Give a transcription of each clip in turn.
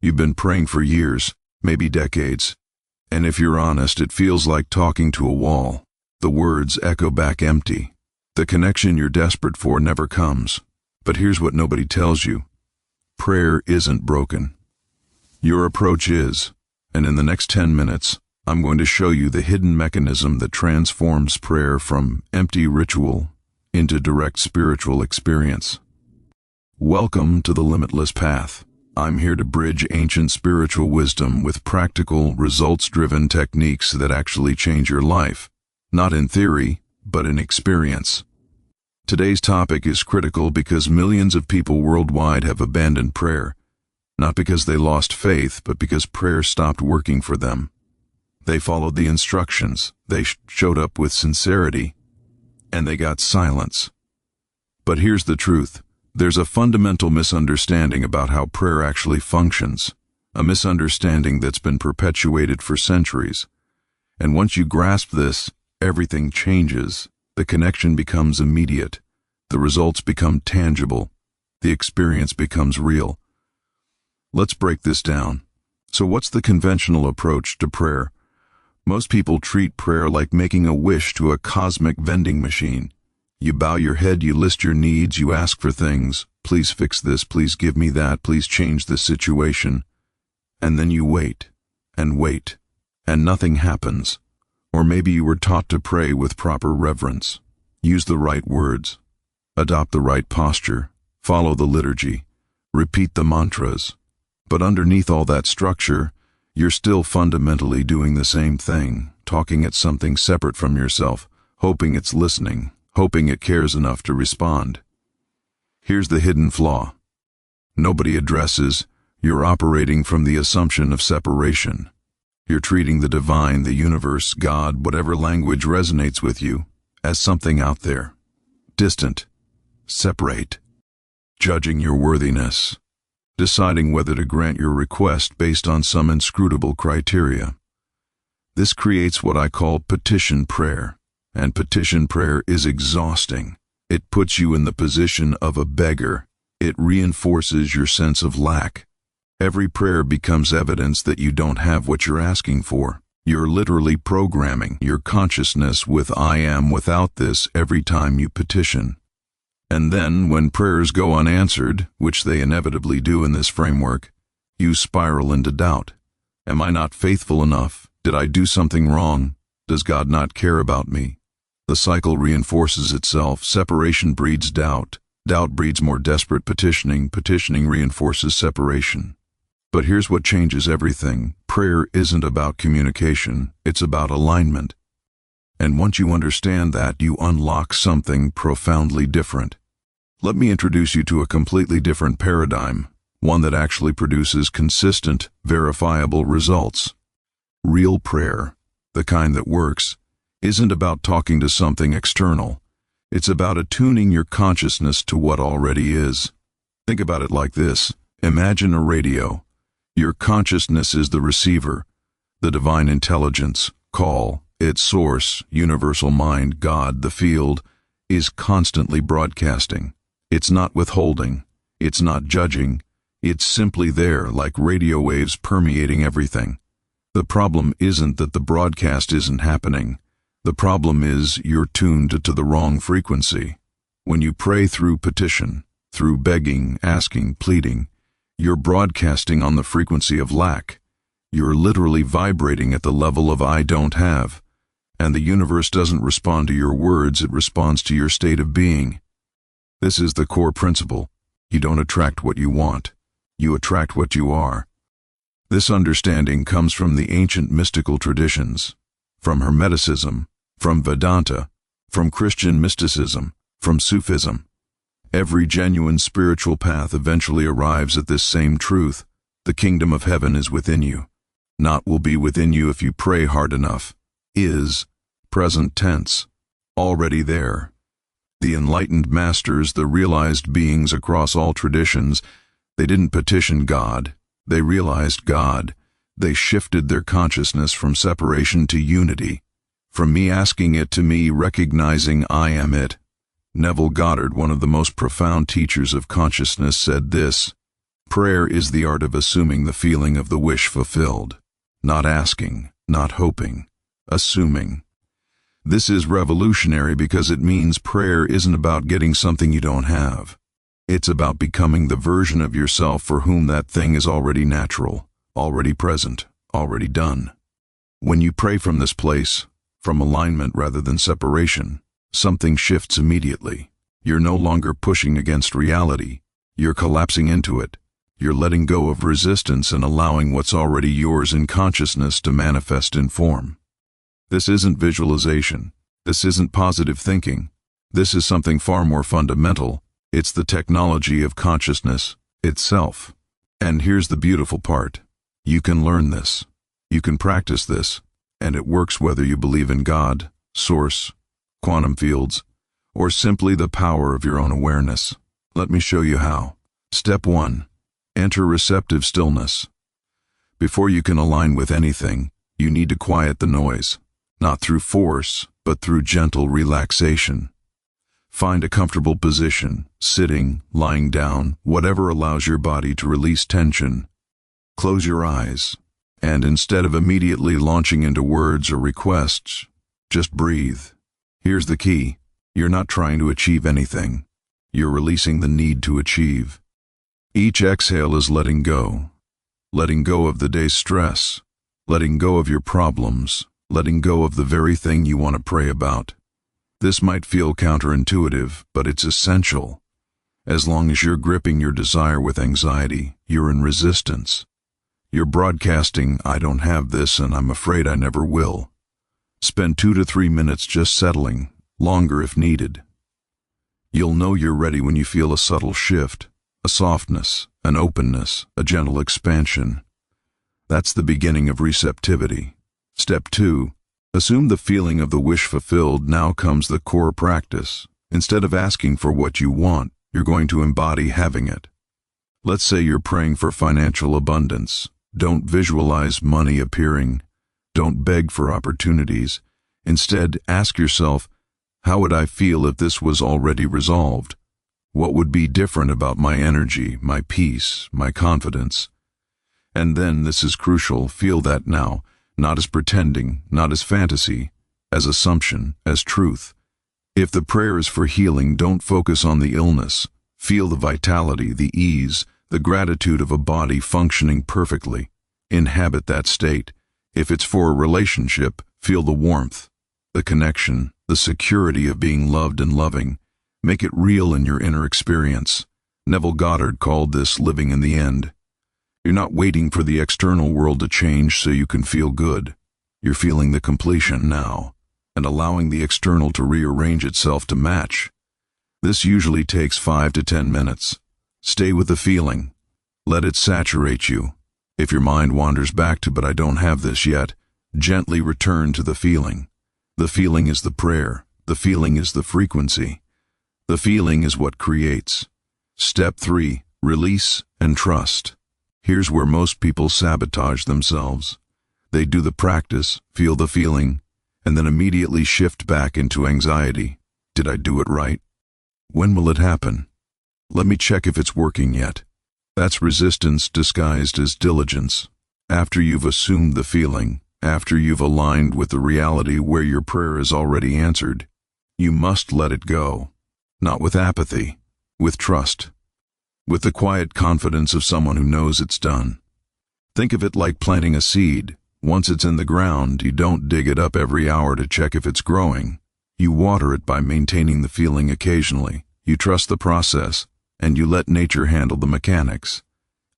You've been praying for years, maybe decades. And if you're honest, it feels like talking to a wall. The words echo back empty. The connection you're desperate for never comes. But here's what nobody tells you. Prayer isn't broken. Your approach is, and in the next 10 minutes, I'm going to show you the hidden mechanism that transforms prayer from empty ritual into direct spiritual experience. Welcome to the Limitless path. I'm here to bridge ancient spiritual wisdom with practical, results-driven techniques that actually change your life, not in theory, but in experience. Today's topic is critical because millions of people worldwide have abandoned prayer, not because they lost faith, but because prayer stopped working for them. They followed the instructions, they showed up with sincerity, and they got silence. But here's the truth. There's a fundamental misunderstanding about how prayer actually functions, a misunderstanding that's been perpetuated for centuries. And once you grasp this, everything changes. The connection becomes immediate. The results become tangible. The experience becomes real. Let's break this down. So what's the conventional approach to prayer? Most people treat prayer like making a wish to a cosmic vending machine. You bow your head, you list your needs, you ask for things. Please fix this, please give me that, please change this situation. And then you wait, and nothing happens. Or maybe you were taught to pray with proper reverence. Use the right words. Adopt the right posture. Follow the liturgy. Repeat the mantras. But underneath all that structure, you're still fundamentally doing the same thing, talking at something separate from yourself, hoping it's listening, hoping it cares enough to respond. Here's the hidden flaw. Nobody addresses you're operating from the assumption of separation. You're treating the divine, the universe, God, whatever language resonates with you, as something out there, distant, separate, judging your worthiness, deciding whether to grant your request based on some inscrutable criteria. This creates what I call petition prayer. And petition prayer is exhausting. It puts you in the position of a beggar. It reinforces your sense of lack. Every prayer becomes evidence that you don't have what you're asking for. You're literally programming your consciousness with "I am without this" every time you petition. And then, when prayers go unanswered, which they inevitably do in this framework, you spiral into doubt. Am I not faithful enough? Did I do something wrong? Does God not care about me? The cycle reinforces itself. Separation breeds doubt. Doubt breeds more desperate petitioning. Petitioning reinforces separation. But here's what changes everything. Prayer isn't about communication. It's about alignment. And once you understand that, you unlock something profoundly different. Let me introduce you to a completely different paradigm, one that actually produces consistent, verifiable results. Real prayer, the kind that works, isn't about talking to something external. It's about attuning your consciousness to what already is. Think about it like this. Imagine a radio. Your consciousness is the receiver. The divine intelligence, call, its source, universal mind, God, the field, is constantly broadcasting. It's not withholding. It's not judging. It's simply there, like radio waves permeating everything. The problem isn't that the broadcast isn't happening. The problem is you're tuned to the wrong frequency. When you pray through petition, through begging, asking, pleading, you're broadcasting on the frequency of lack. You're literally vibrating at the level of "I don't have." And the universe doesn't respond to your words, it responds to your state of being. This is the core principle. You don't attract what you want. You attract what you are. This understanding comes from the ancient mystical traditions, from Hermeticism, from Vedanta, from Christian mysticism, from Sufism. Every genuine spiritual path eventually arrives at this same truth. The kingdom of heaven is within you. Not will be within you if you pray hard enough. Is, present tense, already there. The enlightened masters, the realized beings across all traditions, they didn't petition God. They realized God. They shifted their consciousness from separation to unity. From me asking it to me recognizing I am it. Neville Goddard, one of the most profound teachers of consciousness, said this: Prayer is the art of assuming the feeling of the wish fulfilled. Not asking, not hoping, assuming. This is revolutionary because it means prayer isn't about getting something you don't have. It's about becoming the version of yourself for whom that thing is already natural, already present, already done. When you pray from this place, from alignment rather than separation, something shifts immediately. You're no longer pushing against reality. You're collapsing into it. You're letting go of resistance and allowing what's already yours in consciousness to manifest in form. This isn't visualization. This isn't positive thinking. This is something far more fundamental. It's the technology of consciousness itself. And here's the beautiful part. You can learn this. You can practice this. And it works whether you believe in God, Source, quantum fields, or simply the power of your own awareness. Let me show you how. Step 1. Enter receptive stillness. Before you can align with anything, you need to quiet the noise, not through force, but through gentle relaxation. Find a comfortable position, sitting, lying down, whatever allows your body to release tension. Close your eyes, and instead of immediately launching into words or requests, just breathe. Here's the key. You're not trying to achieve anything. You're releasing the need to achieve. Each exhale is letting go of the day's stress, letting go of your problems, letting go of the very thing you want to pray about. This might feel counterintuitive, but it's essential. As long as you're gripping your desire with anxiety, you're in resistance. You're broadcasting, "I don't have this and I'm afraid I never will." Spend 2 to 3 minutes just settling, longer if needed. You'll know you're ready when you feel a subtle shift, a softness, an openness, a gentle expansion. That's the beginning of receptivity. Step 2. Assume the feeling of the wish fulfilled. Now comes the core practice. Instead of asking for what you want, you're going to embody having it. Let's say you're praying for financial abundance. Don't visualize money appearing. Don't beg for opportunities. Instead, ask yourself, how would I feel if this was already resolved? What would be different about my energy, my peace, my confidence? And then, this is crucial, feel that now, not as pretending, not as fantasy, as assumption, as truth. If the prayer is for healing, don't focus on the illness. Feel the vitality, the ease, the gratitude of a body functioning perfectly. Inhabit that state. If it's for a relationship, feel the warmth, the connection, the security of being loved and loving. Make it real in your inner experience. Neville Goddard called this living in the end. You're not waiting for the external world to change so you can feel good. You're feeling the completion now, and allowing the external to rearrange itself to match. This usually takes 5 to 10 minutes. Stay with the feeling. Let it saturate you. If your mind wanders back to, "But I don't have this yet," gently return to the feeling. The feeling is the prayer. The feeling is the frequency. The feeling is what creates. Step 3. Release and trust. Here's where most people sabotage themselves. They do the practice, feel the feeling, and then immediately shift back into anxiety. Did I do it right? When will it happen? Let me check if it's working yet. That's resistance disguised as diligence. After you've assumed the feeling, after you've aligned with the reality where your prayer is already answered, you must let it go. Not with apathy, with trust. With the quiet confidence of someone who knows it's done. Think of it like planting a seed. Once it's in the ground, you don't dig it up every hour to check if it's growing. You water it by maintaining the feeling occasionally. You trust the process, and you let nature handle the mechanics.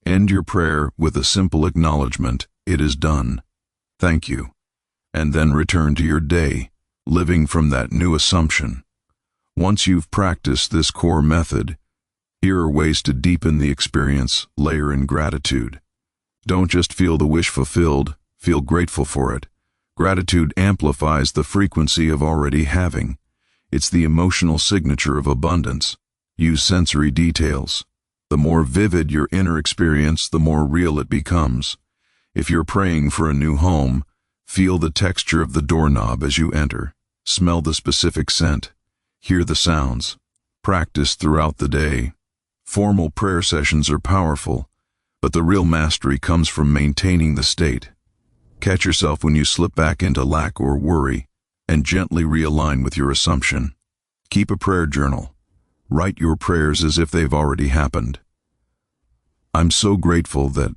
End your prayer with a simple acknowledgement, "It is done. Thank you." And then return to your day, living from that new assumption. Once you've practiced this core method, here are ways to deepen the experience, layer in gratitude. Don't just feel the wish fulfilled, feel grateful for it. Gratitude amplifies the frequency of already having. It's the emotional signature of abundance. Use sensory details. The more vivid your inner experience, the more real it becomes. If you're praying for a new home, feel the texture of the doorknob as you enter. Smell the specific scent. Hear the sounds. Practice throughout the day. Formal prayer sessions are powerful, But the real mastery comes from maintaining the state. Catch yourself when you slip back into lack or worry, and gently realign with your assumption. Keep a prayer journal. Write your prayers as if they've already happened. I'm so grateful that,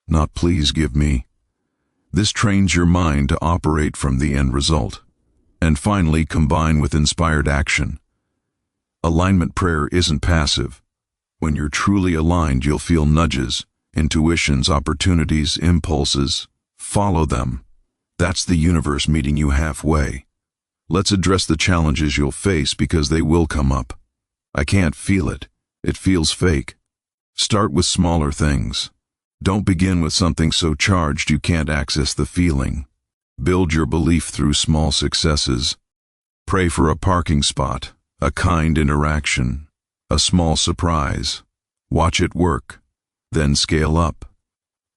not please give me. This trains your mind to operate from the end result. And finally, combine with inspired action. Alignment prayer isn't passive. When you're truly aligned, you'll feel nudges, intuitions, opportunities, impulses. Follow them. That's the universe meeting you halfway. Let's address the challenges you'll face because they will come up. I can't feel it. It feels fake. Start with smaller things. Don't begin with something so charged you can't access the feeling. Build your belief through small successes. Pray for a parking spot, a kind interaction, a small surprise. Watch it work. Then scale up.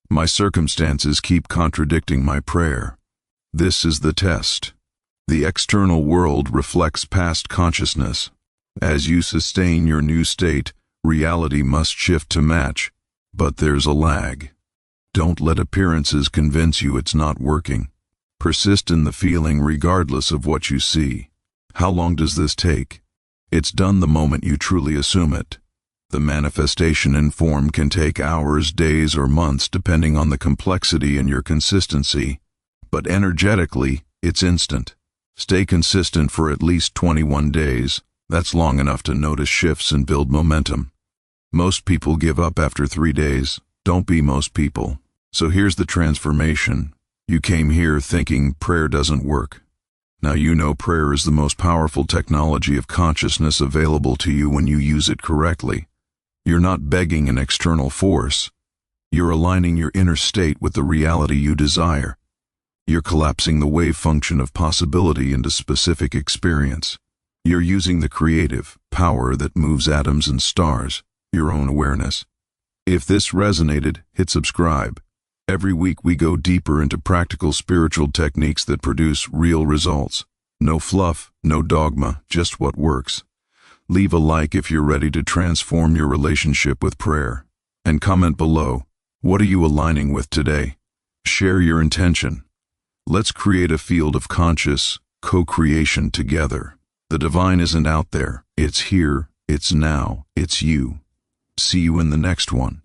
My circumstances keep contradicting my prayer. This is the test. The external world reflects past consciousness. As you sustain your new state, reality must shift to match, but there's a lag. Don't let appearances convince you it's not working. Persist in the feeling regardless of what you see. How long does this take? It's done the moment you truly assume it. The manifestation in form can take hours, days, or months depending on the complexity and your consistency, but energetically, it's instant. Stay consistent for at least 21 days. That's long enough to notice shifts and build momentum. Most people give up after 3 days. Don't be most people. So here's the transformation. You came here thinking prayer doesn't work. Now you know prayer is the most powerful technology of consciousness available to you when you use it correctly. You're not begging an external force. You're aligning your inner state with the reality you desire. You're collapsing the wave function of possibility into specific experience. You're using the creative power that moves atoms and stars, your own awareness. If this resonated, hit subscribe. Every week we go deeper into practical spiritual techniques that produce real results. No fluff, no dogma, just what works. Leave a like if you're ready to transform your relationship with prayer. And comment below, what are you aligning with today? Share your intention. Let's create a field of conscious co-creation together. The divine isn't out there. It's here, it's now, it's you. See you in the next one.